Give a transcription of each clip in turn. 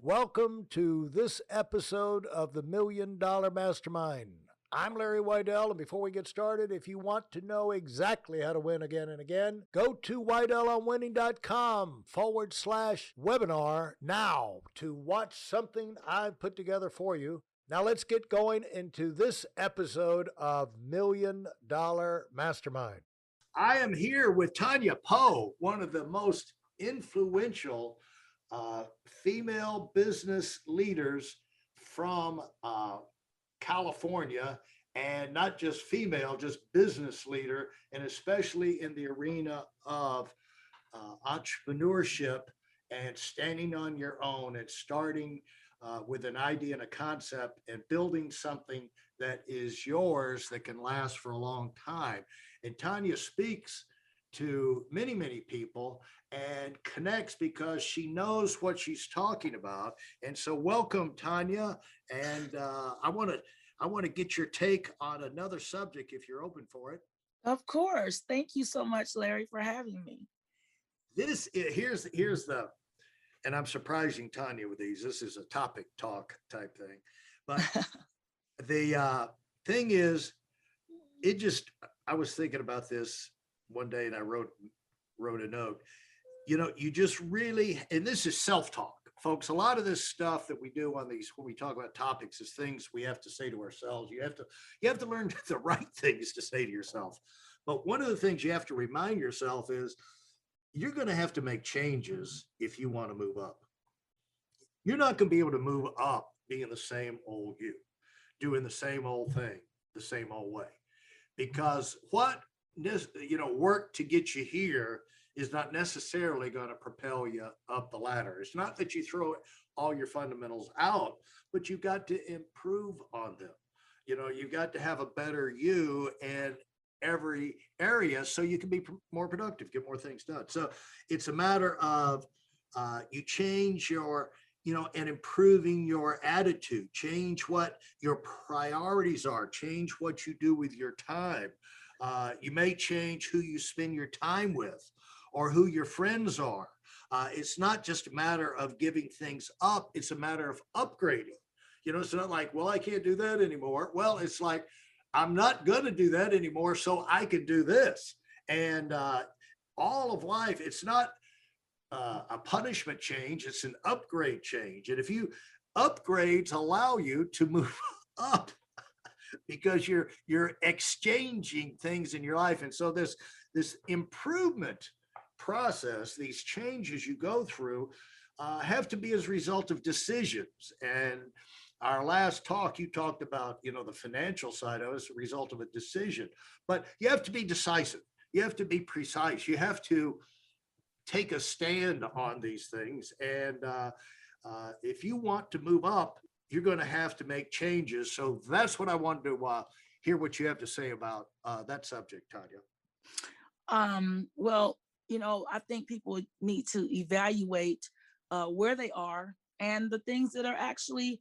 Welcome to this episode of the Million Dollar Mastermind. I'm Larry Weidel, and before we get started, if you want to know exactly how to win again and again, go to weidelonwinning.com/webinar now to watch something I've put together for you. Now let's get going into this episode of Million Dollar Mastermind. I am here with Tonia Poe, one of the most influential female business leaders from California, and not just female, just business leader, and especially in the arena of entrepreneurship and standing on your own and starting with an idea and a concept and building something that is yours that can last for a long time. And Tonia speaks to many, many people and connects because she knows what she's talking about. And so welcome, Tonia. And I want to get your take on another subject if you're open for it. Of course. Thank you so much, Larry, for having me. Here's the, and I'm surprising Tonia with these. This is a topic talk type thing. But the thing is, I was thinking about this one day and I wrote a note. You just really, and this is self-talk, folks. A lot of this stuff that we do on these, when we talk about topics, is things we have to say to ourselves. You have to learn the right things to say to yourself. But one of the things you have to remind yourself is you're going to have to make changes if you want to move up. You're not going to be able to move up being the same old you, doing the same old thing, the same old way. Because what work to get you here is not necessarily going to propel you up the ladder. It's not that you throw all your fundamentals out, but you've got to improve on them. You've got to have a better you in every area so you can be more productive, get more things done. So it's a matter of you change your, and improving your attitude, change what your priorities are, change what you do with your time. You may change who you spend your time with or who your friends are. It's not just a matter of giving things up. It's a matter of upgrading. It's not like, well, I can't do that anymore. Well, it's like, I'm not going to do that anymore, so I can do this. And all of life, it's not a punishment change. It's an upgrade change. And if you upgrades allow you to move up, because you're exchanging things in your life. And so this improvement process, these changes you go through have to be as a result of decisions. And our last talk, you talked about, the financial side of it as a result of a decision, but you have to be decisive. You have to be precise. You have to take a stand on these things. And if you want to move up, you're going to have to make changes. So that's what I wanted to hear what you have to say about that subject, Tonia. Well, I think people need to evaluate where they are and the things that are actually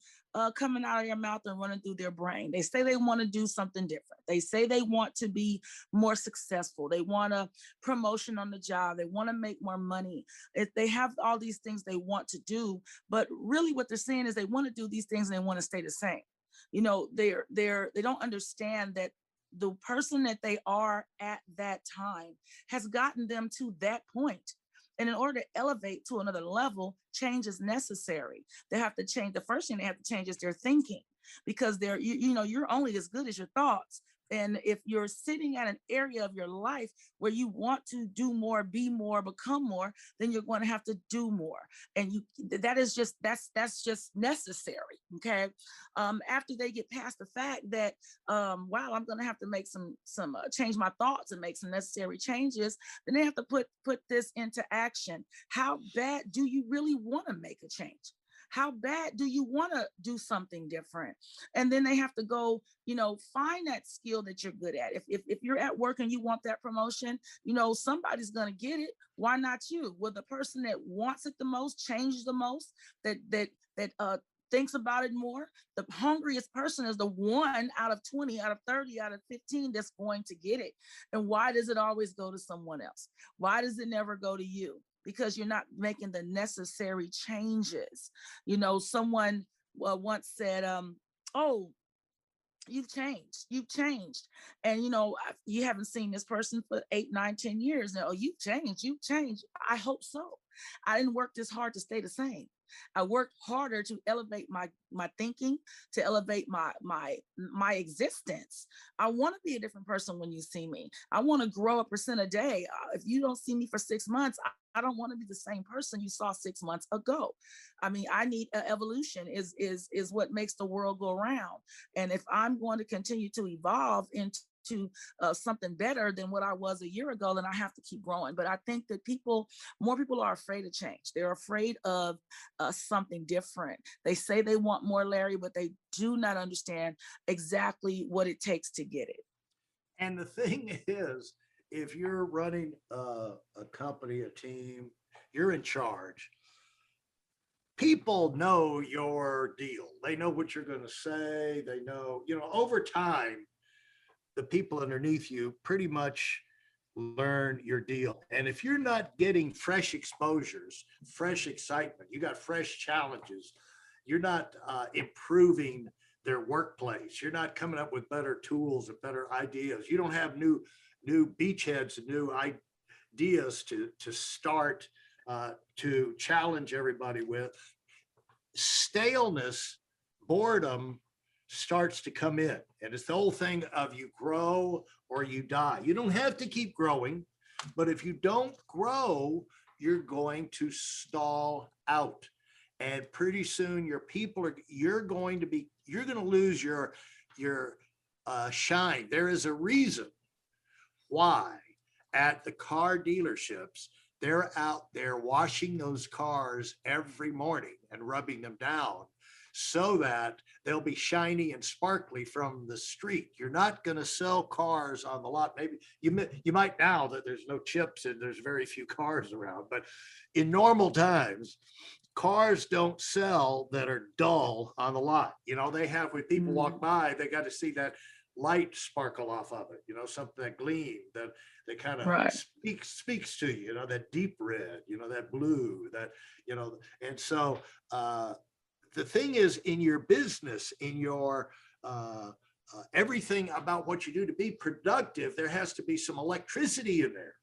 coming out of your mouth and running through their brain. They say they want to do something different. They say they want to be more successful. They want a promotion on the job. They want to make more money. If they have all these things they want to do, but really what they're saying is they want to do these things and they want to stay the same. They don't understand that the person that they are at that time has gotten them to that point. And in order to elevate to another level, change is necessary. They have to change. The first thing they have to change is their thinking, because you're only as good as your thoughts. And if you're sitting at an area of your life where you want to do more, be more, become more, then you're going to have to do more. And that's just necessary. Okay. After they get past the fact that, wow, I'm going to have to make some change my thoughts and make some necessary changes, then they have to put this into action. How bad do you really want to make a change? How bad do you want to do something different? And then they have to go, find that skill that you're good at. If you're at work and you want that promotion, somebody's going to get it. Why not you? Well, the person that wants it the most, changes the most, that thinks about it more. The hungriest person is the 1 out of 20, out of 30, out of 15 that's going to get it. And why does it always go to someone else? Why does it never go to you? because you're not making the necessary changes. Someone once said, oh, you've changed. And you haven't seen this person for 8, 9, 10 years now. Oh, you've changed. I hope so. I didn't work this hard to stay the same. I worked harder to elevate my thinking, to elevate my existence. I want to be a different person when you see me. I want to grow 1% a day. If you don't see me for 6 months, I don't want to be the same person you saw 6 months ago. I mean, I need evolution is what makes the world go round. And if I'm going to continue to evolve into something better than what I was a year ago, then I have to keep growing. But I think that more people are afraid of change. They're afraid of something different. They say they want more, Larry, but they do not understand exactly what it takes to get it. And the thing is, if you're running a company, a team, you're in charge. People know your deal. They know what you're going to say. They know, over time, the people underneath you pretty much learn your deal. And if you're not getting fresh exposures, fresh excitement, you got fresh challenges, you're not improving their workplace, you're not coming up with better tools and better ideas, you don't have new beachheads and new ideas to start to challenge everybody with, staleness, boredom starts to come in. And it's the whole thing of you grow or you die. You don't have to keep growing, but if you don't grow, you're going to stall out. And pretty soon you're going to lose your shine. There is a reason why at the car dealerships, they're out there washing those cars every morning and rubbing them down so that they'll be shiny and sparkly from the street. You're not going to sell cars on the lot. Maybe you might now that there's no chips and there's very few cars around, but in normal times, cars don't sell that are dull on the lot. They have, when people walk by, they got to see that light sparkle off of it, something that gleam that kind of Right. speaks to you, that deep red, that blue, that, and so the thing is, in your business, in your everything about what you do to be productive, there has to be some electricity in there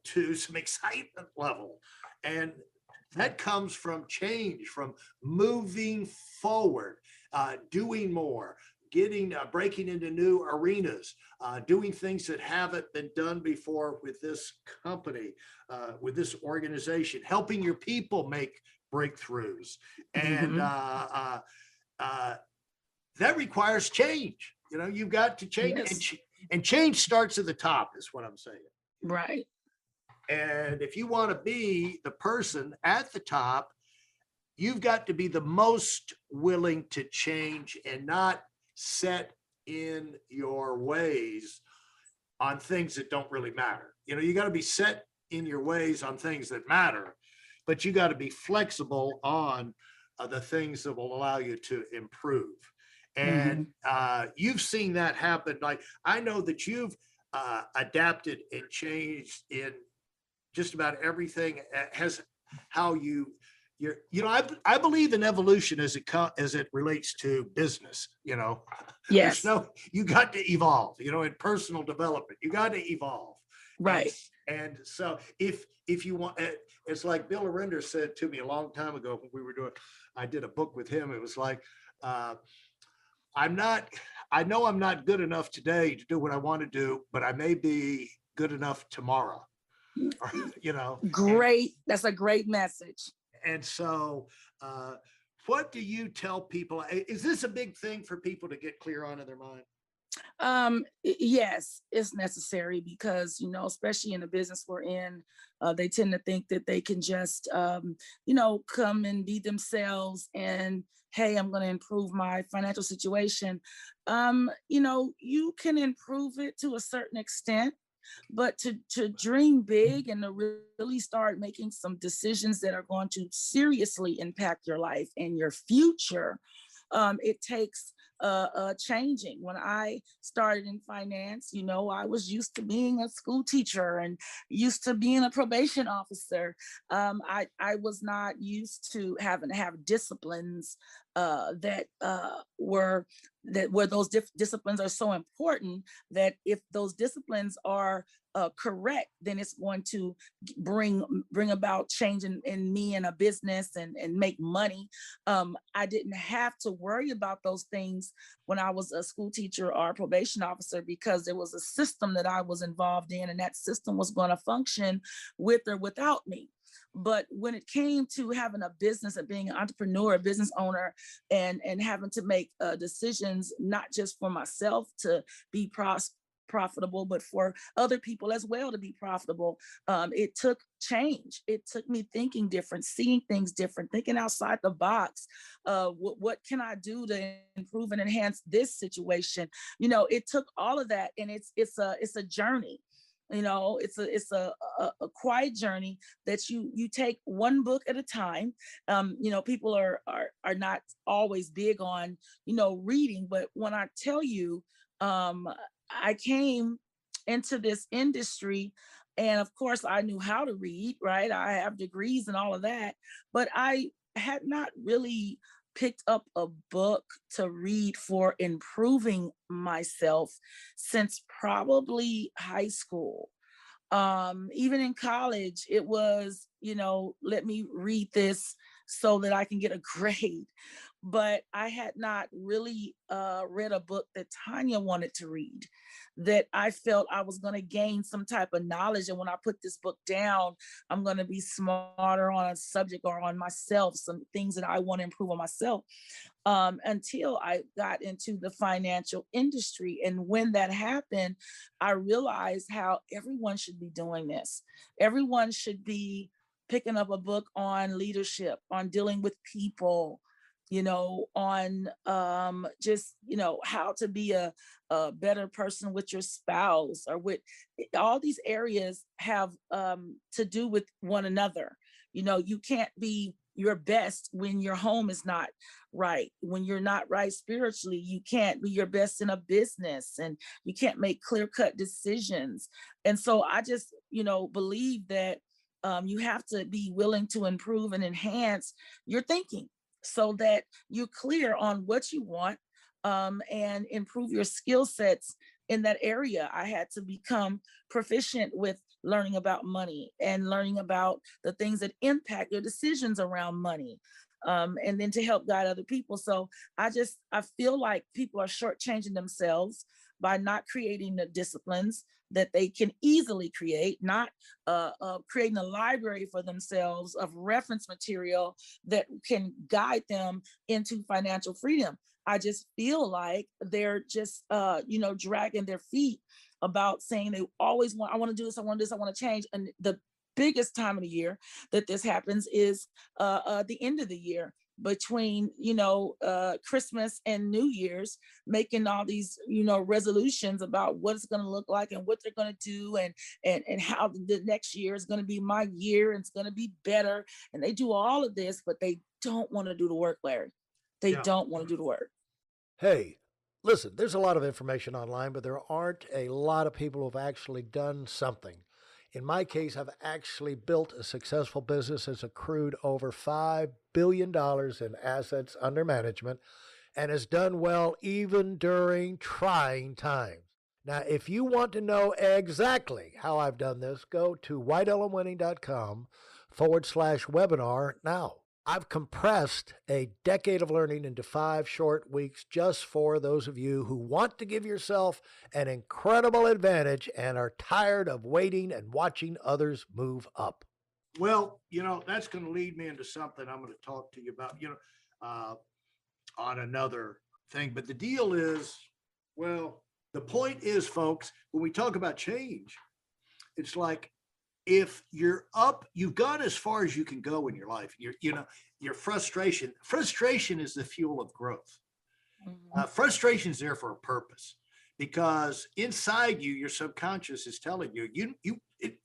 to some excitement level. And that comes from change, from moving forward, doing more, breaking into new arenas, doing things that haven't been done before with this company, with this organization, helping your people make breakthroughs. And that requires change. You've got to change. Yes. And change starts at the top is what I'm saying. Right. And if you want to be the person at the top, you've got to be the most willing to change and not set in your ways on things that don't really matter. You got to be set in your ways on things that matter, but you got to be flexible on the things that will allow you to improve. And you've seen that happen. Like, I know that you've adapted and changed in just about everything. Has how I believe in evolution as it relates to business. Yes. You got to evolve. In personal development, you got to evolve. Right. And so if you want, it's like Bill Arender said to me a long time ago when I did a book with him. It was like, I know I'm not good enough today to do what I want to do, but I may be good enough tomorrow. Great. That's a great message. And so, what do you tell people? Is this a big thing for people to get clear on in their mind? Yes, it's necessary because, especially in the business we're in, they tend to think that they can just, come and be themselves and, hey, I'm going to improve my financial situation. You can improve it to a certain extent, but to dream big and to really start making some decisions that are going to seriously impact your life and your future, it takes changing. When I started in finance, I was used to being a school teacher and used to being a probation officer. I was not used to having to have disciplines that were that where those disciplines are so important, that if those disciplines are correct, then it's going to bring about change in me and a business, and make money. I didn't have to worry about those things when I was a school teacher or a probation officer, because there was a system that I was involved in, and that system was going to function with or without me. But when it came to having a business and being an entrepreneur, a business owner, and having to make decisions, not just for myself to be profitable, but for other people as well to be profitable. It took change. It took me thinking different, seeing things different, thinking outside the box. What can I do to improve and enhance this situation? It took all of that, and it's a journey. It's a quiet journey that you take one book at a time. People are not always big on reading, but when I tell you, I came into this industry, and of course I knew how to read, right? I have degrees and all of that, but I had not really picked up a book to read for improving myself since probably high school. Even in college, it was, let me read this so that I can get a grade. But I had not really read a book that Tonia wanted to read, that I felt I was going to gain some type of knowledge. And when I put this book down, I'm going to be smarter on a subject or on myself, some things that I want to improve on myself. Until I got into the financial industry. And when that happened, I realized how everyone should be doing this. Everyone should be picking up a book on leadership, on dealing with people, on just, how to be a better person with your spouse, or with all these areas have to do with one another. You can't be your best when your home is not right. When you're not right spiritually, you can't be your best in a business, and you can't make clear-cut decisions. And so I just, believe that you have to be willing to improve and enhance your thinking so that you're clear on what you want, and improve your skill sets in that area. I had to become proficient with learning about money and learning about the things that impact your decisions around money, and then to help guide other people. So I feel like people are shortchanging themselves by not creating the disciplines that they can easily create, not creating a library for themselves of reference material that can guide them into financial freedom. I just feel like they're just, dragging their feet about saying they always want, I want to do this, I want to do this, I want to change. And the biggest time of the year that this happens is the end of the year, between Christmas and New Year's, making all these resolutions about what it's going to look like and what they're going to do, and how the next year is going to be my year and it's going to be better. And they do all of this, but they don't want to do the work, Larry. They Yeah. don't want to do the work. Hey, listen, there's a lot of information online, but there aren't a lot of people who've actually done something. In my case, I've actually built a successful business that's accrued over $5 billion in assets under management and has done well even during trying times. Now, if you want to know exactly how I've done this, go to whiteelementwinning.com/webinar now. I've compressed a decade of learning into 5 short weeks just for those of you who want to give yourself an incredible advantage and are tired of waiting and watching others move up. Well, that's going to lead me into something I'm going to talk to you about, on another thing. But the deal is, well, the point is, folks, when we talk about change, it's like, if you're up, you've gone as far as you can go in your life. Your frustration is the fuel of growth. Frustration is there for a purpose, because inside you, your subconscious is telling you, you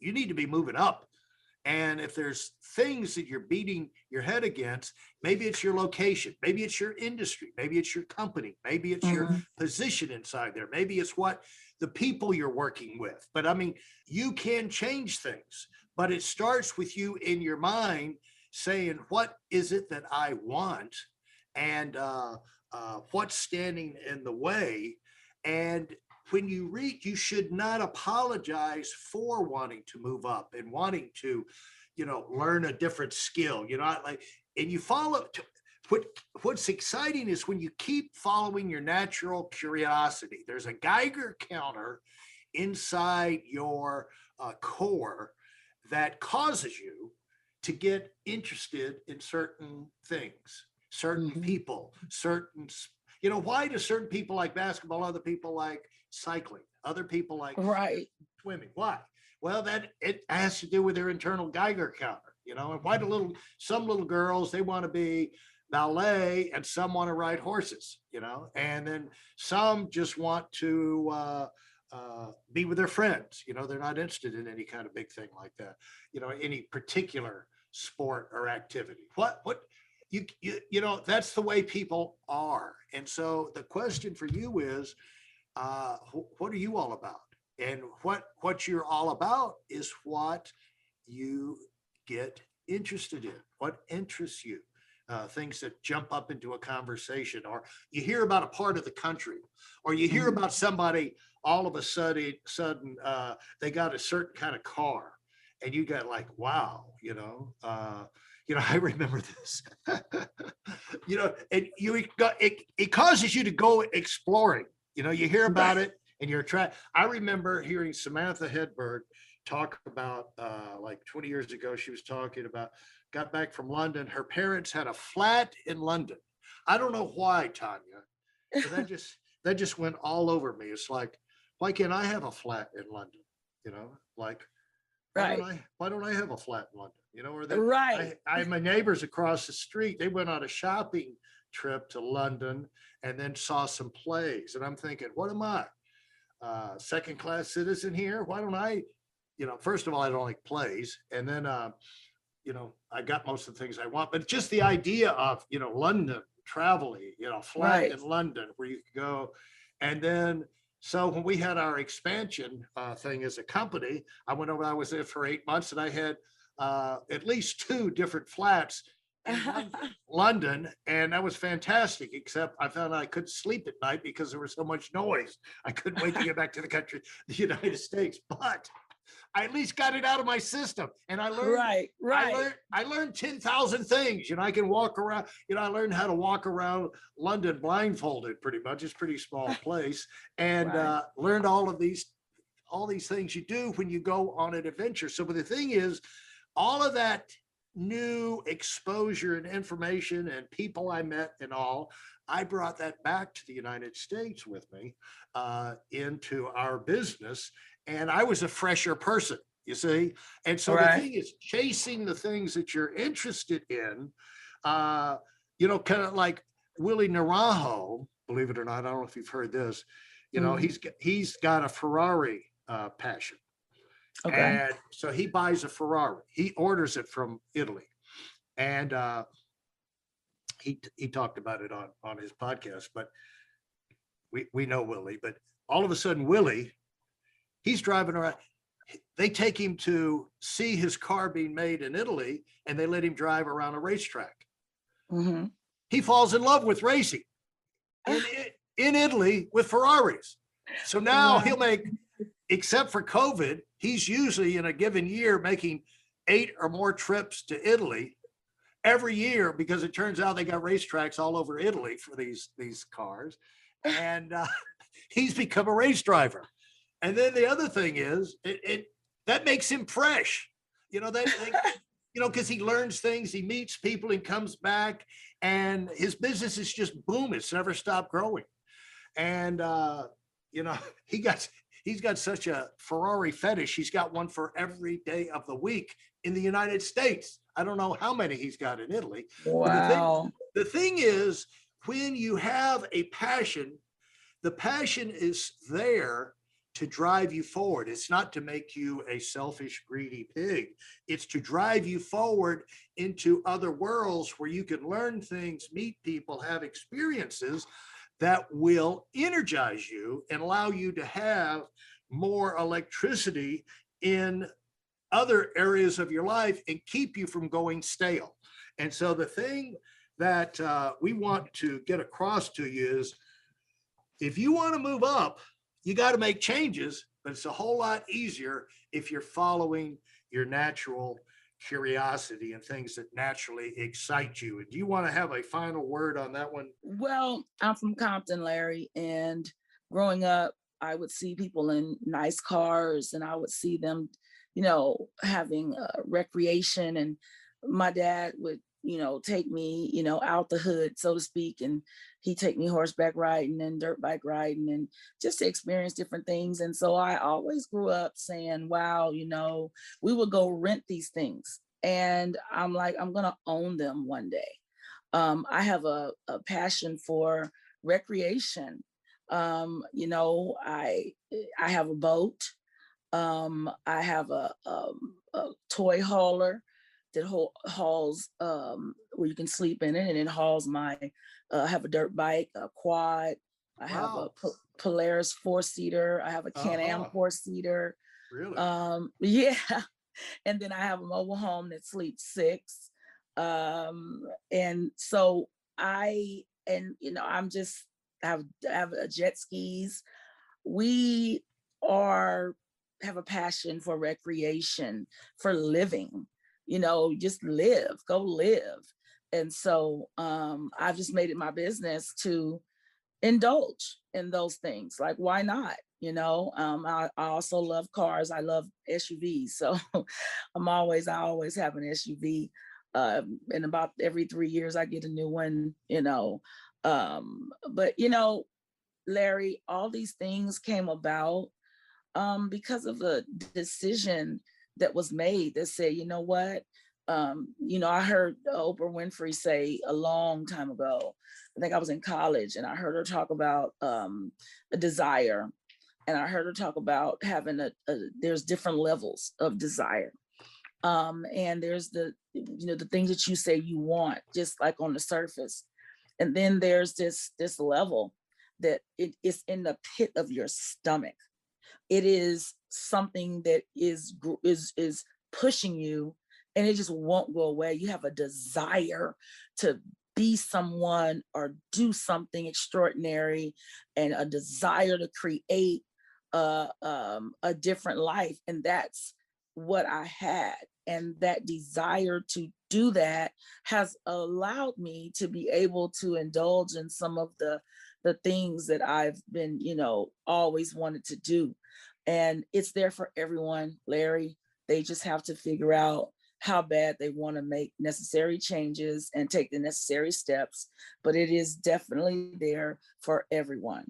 need to be moving up. And if there's things that you're beating your head against, maybe it's your location, maybe it's your industry, maybe it's your company, maybe it's your Mhm. position inside there, maybe it's what the people you're working with. But I mean, you can change things, but it starts with you in your mind saying, what is it that I want? And what's standing in the way? And when you read, you should not apologize for wanting to move up and wanting to, learn a different skill. Like, and you follow. What what's exciting is when you keep following your natural curiosity. There's a Geiger counter inside your core that causes you to get interested in certain things, certain Mhm. people, why do certain people like basketball, other people like cycling, other people like Right. swimming? Why? Well, that it has to do with their internal Geiger counter, and why do some little girls, they want to be ballet and some want to ride horses, and then some just want to be with their friends. They're not interested in any kind of big thing like that, any particular sport or activity. What that's the way people are. And so the question for you is, what are you all about? And what you're all about is what you get interested in, what interests you. Things that jump up into a conversation, or you hear about a part of the country, or you hear Mhm. about somebody all of a sudden they got a certain kind of car, and you got like, wow, I remember this. And it causes you to go exploring. You hear about Right. it and you're attracted. I remember hearing Samantha Hedberg talk about like 20 years ago. She was talking about, got back from London. Her parents had a flat in London. I don't know why, Tonia, but that just went all over me. It's like, why can't I have a flat in London? Like, Right. why don't I have a flat in London? Or that Right. my neighbors across the street, they went on a shopping trip to London and then saw some plays. And I'm thinking, what am I? Second class citizen here? Why don't I, first of all, I don't like plays. And then I got most of the things I want, but just the idea of, London traveling, flat Right. in London where you could go. And then, so when we had our expansion thing as a company, I was there for 8 months and I had at least two different flats in London, and that was fantastic, except I found I couldn't sleep at night because there was so much noise. I couldn't wait to get back to the United States, but I at least got it out of my system. And Right. Right. I learned 10,000 things. I can walk around, I learned how to walk around London blindfolded pretty much. It's a pretty small place. And Right. learned all these things you do when you go on an adventure. So, but the thing is, all of that new exposure and information and people I met and all, I brought that back to the United States with me into our business. And I was a fresher person, you see. And so the Right. thing is, chasing the things that you're interested in, kind of like Willie Naranjo, believe it or not. I don't know if you've heard this. Mhm. He's got a Ferrari passion. Okay. And so he buys a Ferrari. He orders it from Italy. And he talked about it on his podcast, but we know Willie. But all of a sudden, Willie, he's driving around. They take him to see his car being made in Italy, and they let him drive around a racetrack. Mhm. He falls in love with racing in in Italy with Ferraris. So now Wow. he'll make, except for COVID, he's usually in a given year making 8 or more trips to Italy every year, because it turns out they got racetracks all over Italy for these cars. And he's become a race driver. And then the other thing is, it that makes him fresh. Because he learns things, he meets people, and comes back, and his business is just boom. It's never stopped growing. And you know, he got he's got such a Ferrari fetish. He's got one for every day of the week in the United States. I don't know how many he's got in Italy, but Wow. the thing is, when you have a passion, the passion is there to drive you forward. It's not to make you a selfish, greedy pig. It's to drive you forward into other worlds where you can learn things, meet people, have experiences that will energize you and allow you to have more electricity in other areas of your life and keep you from going stale. And so the thing that we want to get across to you is, if you want to move up, you got to make changes, but it's a whole lot easier if you're following your natural curiosity and things that naturally excite you. And do you want to have a final word on that one? Well, I'm from Compton, Larry, and growing up, I would see people in nice cars and I would see them, having recreation. And my dad would, take me, out the hood, so to speak, and he'd take me horseback riding and dirt bike riding and just to experience different things. And so I always grew up saying, wow, we would go rent these things. And I'm like, I'm going to own them one day. I have a passion for recreation. I have a boat. I have a toy hauler that hauls where you can sleep in it, and it hauls my. I have a dirt bike, a quad. I have a Polaris 4-seater. I have a Can-Am 4-seater. Really? Yeah. And then I have a mobile home that sleeps 6. And so I'm just have a jet skis. We have a passion for recreation, for living, just go live. And so I've just made it my business to indulge in those things. Like, why not? I also love cars. I love SUVs. So I always have an SUV. And about every 3 years I get a new one, but Larry, all these things came about because of a decision that was made that said, you know what? I heard Oprah Winfrey say a long time ago, I think I was in college, and I heard her talk about a desire. And I heard her talk about having there's different levels of desire. And there's the things that you say you want, just like on the surface. And then there's this level that it is in the pit of your stomach. It is something that is pushing you, and it just won't go away. You have a desire to be someone or do something extraordinary, and a desire to create a different life. And that's what I had. And that desire to do that has allowed me to be able to indulge in some of the things that I've been, always wanted to do. And it's there for everyone, Larry. They just have to figure out how bad they want to make necessary changes and take the necessary steps. But it is definitely there for everyone.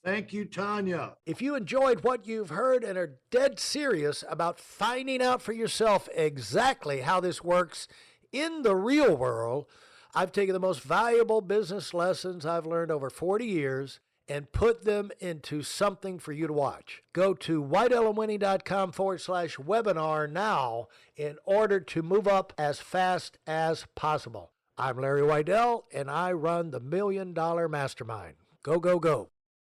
Thank you, Tonia. If you enjoyed what you've heard and are dead serious about finding out for yourself exactly how this works in the real world, I've taken the most valuable business lessons I've learned over 40 years and put them into something for you to watch. Go to whiteelemwinning.com/webinar now in order to move up as fast as possible. I'm Larry Weidel, and I run the $1 Million Mastermind. Go, go, go.